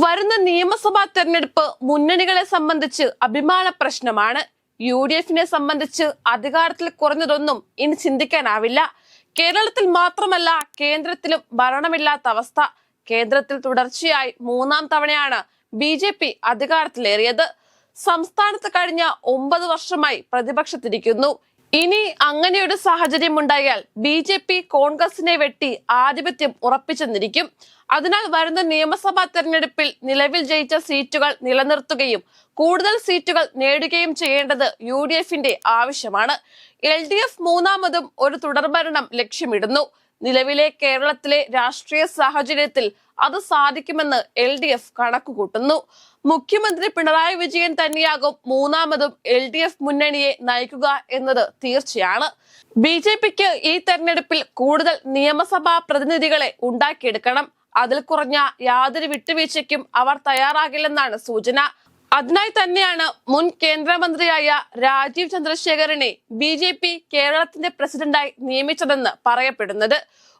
വരുന്ന നിയമസഭാ തെരഞ്ഞെടുപ്പ് മുന്നണികളെ സംബന്ധിച്ച് അഭിമാന പ്രശ്നമാണ്. UDFനെ സംബന്ധിച്ച് അധികാരത്തിൽ കുറഞ്ഞതൊന്നും ഇനി ചിന്തിക്കാനാവില്ല. കേരളത്തിൽ മാത്രമല്ല, കേന്ദ്രത്തിലും ഭരണമില്ലാത്ത അവസ്ഥ. കേന്ദ്രത്തിൽ തുടർച്ചയായി 3-ാം തവണയാണ് BJP അധികാരത്തിലേറിയത്. സംസ്ഥാനത്ത് കഴിഞ്ഞ 9 വർഷമായി പ്രതിപക്ഷത്തിരിക്കുന്നു. ഇനി അങ്ങനെയൊരു സാഹചര്യം ഉണ്ടായാൽ BJP കോൺഗ്രസിനെ വെട്ടി ആധിപത്യം ഉറപ്പിച്ചെന്നിരിക്കും. അതിനാൽ വരുന്ന നിയമസഭാ തെരഞ്ഞെടുപ്പിൽ നിലവിൽ ജയിച്ച സീറ്റുകൾ നിലനിർത്തുകയും കൂടുതൽ സീറ്റുകൾ നേടുകയും ചെയ്യേണ്ടത് UDFന്റെ ആവശ്യമാണ്. LDF 3-മതും ഒരു തുടർഭരണം ലക്ഷ്യമിടുന്നു. നിലവിലെ കേരളത്തിലെ രാഷ്ട്രീയ സാഹചര്യത്തിൽ അത് സാധിക്കുമെന്ന് LDF കണക്കുകൂട്ടുന്നു. മുഖ്യമന്ത്രി പിണറായി വിജയൻ തന്നെയാകും 3-മതും LDF മുന്നണിയെ നയിക്കുക എന്നത് തീർച്ചയാണ്. BJPക്ക് ഈ തെരഞ്ഞെടുപ്പിൽ കൂടുതൽ നിയമസഭാ പ്രതിനിധികളെ ഉണ്ടാക്കിയെടുക്കണം. അതിൽ കുറഞ്ഞ യാതൊരു വിട്ടുവീഴ്ചയ്ക്കും അവർ തയ്യാറാകില്ലെന്നാണ് സൂചന. അതിനായി തന്നെയാണ് മുൻ കേന്ദ്രമന്ത്രിയായ രാജീവ് ചന്ദ്രശേഖരനെ BJP കേരളത്തിന്റെ പ്രസിഡന്റായി നിയമിച്ചതെന്ന് പറയപ്പെടുന്നത്.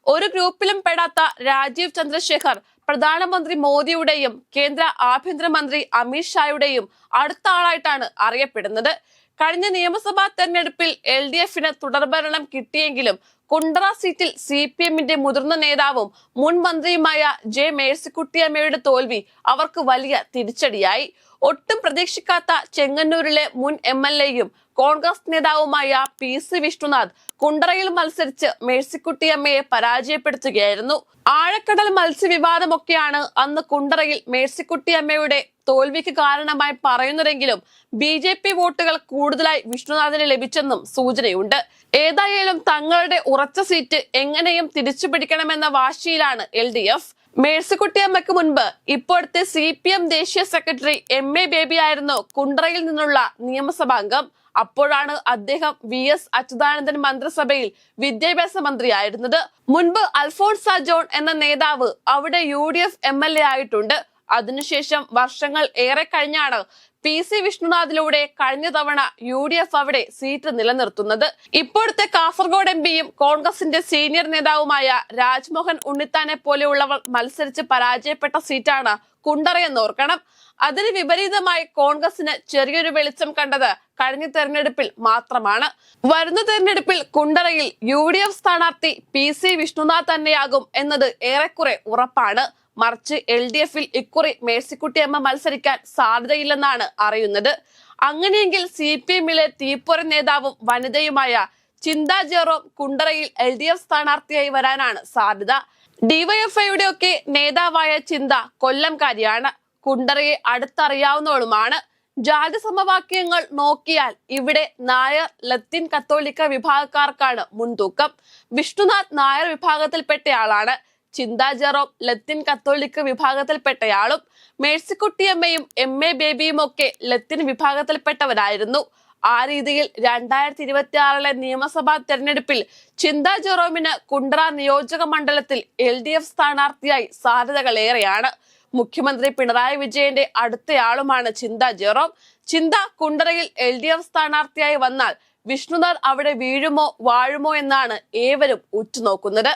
ഒരു ഗ്രൂപ്പിലും പെടാത്ത രാജീവ് ചന്ദ്രശേഖർ പ്രധാനമന്ത്രി മോദിയുടെയും കേന്ദ്ര ആഭ്യന്തരമന്ത്രി അമിത്ഷായുടെയും അടുത്ത ആളായിട്ടാണ് അറിയപ്പെടുന്നത്. കഴിഞ്ഞ നിയമസഭാ തെരഞ്ഞെടുപ്പിൽ LDFന് തുടർഭരണം കിട്ടിയെങ്കിലും കുണ്ടറ സീറ്റിൽ CPMന്റെ മുതിർന്ന നേതാവും മുൻ മന്ത്രിയുമായ J മേഴ്സിക്കുട്ടിയമ്മയുടെ തോൽവി അവർക്ക് വലിയ തിരിച്ചടിയായി. ഒട്ടും പ്രതീക്ഷിക്കാത്ത ചെങ്ങന്നൂരിലെ മുൻ MLAയും കോൺഗ്രസ് നേതാവുമായ PC വിഷ്ണുനാഥ് കുണ്ടറയിൽ മത്സരിച്ച് മേഴ്സിക്കുട്ടിയമ്മയെ പരാജയപ്പെടുത്തുകയായിരുന്നു. ആഴക്കടൽ മത്സ്യവിവാദമൊക്കെയാണ് അന്ന് കുണ്ടറയിൽ മേഴ്സിക്കുട്ടിയമ്മയുടെ തോൽവിക്ക് കാരണമായി പറയുന്നതെങ്കിലും BJP വോട്ടുകൾ കൂടുതലായി വിഷ്ണുനാഥിന് ലഭിച്ചെന്നും സൂചനയുണ്ട്. ഏതായാലും തങ്ങളുടെ ഉറച്ച സീറ്റ് എങ്ങനെയും തിരിച്ചു പിടിക്കണമെന്ന വാശിയിലാണ് LDF. മേഴ്സിക്കുട്ടിയമ്മയ്ക്ക് മുൻപ് ഇപ്പോഴത്തെ CPM ദേശീയ സെക്രട്ടറി MA ബേബി ആയിരുന്നു കുണ്ടറയിൽ നിന്നുള്ള നിയമസഭാംഗം. അപ്പോഴാണ് അദ്ദേഹം VS അച്യുതാനന്ദൻ മന്ത്രിസഭയിൽ വിദ്യാഭ്യാസ മന്ത്രിയായിരുന്നത്. മുൻപ് അൽഫോൺസ ജോൺ എന്ന നേതാവ് അവിടെ UDF MLA ആയിട്ടുണ്ട്. അതിനുശേഷം വർഷങ്ങൾ ഏറെ കഴിഞ്ഞാണ് PC വിഷ്ണുനാഥിലൂടെ കഴിഞ്ഞ തവണ UDF അവിടെ സീറ്റ് നിലനിർത്തുന്നത്. ഇപ്പോഴത്തെ കാസർഗോഡ് MPയും കോൺഗ്രസിന്റെ സീനിയർ നേതാവുമായ രാജ്മോഹൻ ഉണ്ണിത്താനെ പോലെയുള്ളവർ മത്സരിച്ച് പരാജയപ്പെട്ട സീറ്റാണ് കുണ്ടറയെന്നോർക്കണം. അതിന് വിപരീതമായി കോൺഗ്രസിന് ചെറിയൊരു വെളിച്ചം കണ്ടത് കഴിഞ്ഞ തെരഞ്ഞെടുപ്പിൽ മാത്രമാണ്. വരുന്ന തെരഞ്ഞെടുപ്പിൽ കുണ്ടറയിൽ UDF സ്ഥാനാർത്ഥി PC വിഷ്ണുനാഥ് തന്നെയാകും എന്നത് ഏറെക്കുറെ ഉറപ്പാണ്. മറിച്ച് LDFൽ ഇക്കുറി മേഴ്സിക്കുട്ടിയമ്മ മത്സരിക്കാൻ സാധ്യതയില്ലെന്നാണ് അറിയുന്നത്. അങ്ങനെയെങ്കിൽ CPMലെ തീപ്പൊര നേതാവും വനിതയുമായ ചിന്ത ജെറോം കുണ്ടറയിൽ LDF സ്ഥാനാർത്ഥിയായി വരാനാണ് സാധ്യത. DYFIയുടെ ഒക്കെ നേതാവായ ചിന്ത കൊല്ലംകാരിയാണ്. കുണ്ടറയെ അടുത്തറിയാവുന്നവളുമാണ്. ജാതി സമവാക്യങ്ങൾ നോക്കിയാൽ ഇവിടെ നായർ ലത്തീൻ കത്തോലിക്ക വിഭാഗക്കാർക്കാണ് മുൻതൂക്കം. വിഷ്ണുനാഥ് നായർ വിഭാഗത്തിൽപ്പെട്ടയാളാണ്. ചിന്ത ജെറോം ലത്തീൻ കത്തോലിക്ക വിഭാഗത്തിൽപ്പെട്ടയാളും. മേഴ്സിക്കുട്ടിയമ്മയും MA ബേബിയും ഒക്കെ ലത്തീൻ വിഭാഗത്തിൽപ്പെട്ടവരായിരുന്നു. ആ രീതിയിൽ 2026 നിയമസഭാ തെരഞ്ഞെടുപ്പിൽ ചിന്ത ജെറോമിന് കുണ്ടറ നിയോജക മണ്ഡലത്തിൽ LDF സ്ഥാനാർത്ഥിയായി സാധ്യതകളേറെയാണ്. മുഖ്യമന്ത്രി പിണറായി വിജയന്റെ അടുത്തയാളുമാണ് ചിന്ത ജെറോം. ചിന്ത കുണ്ടറയിൽ LDF സ്ഥാനാർത്ഥിയായി വന്നാൽ വിഷ്ണുനാഥ് അവിടെ വീഴുമോ വാഴുമോ എന്നാണ് ഏവരും ഉറ്റുനോക്കുന്നത്.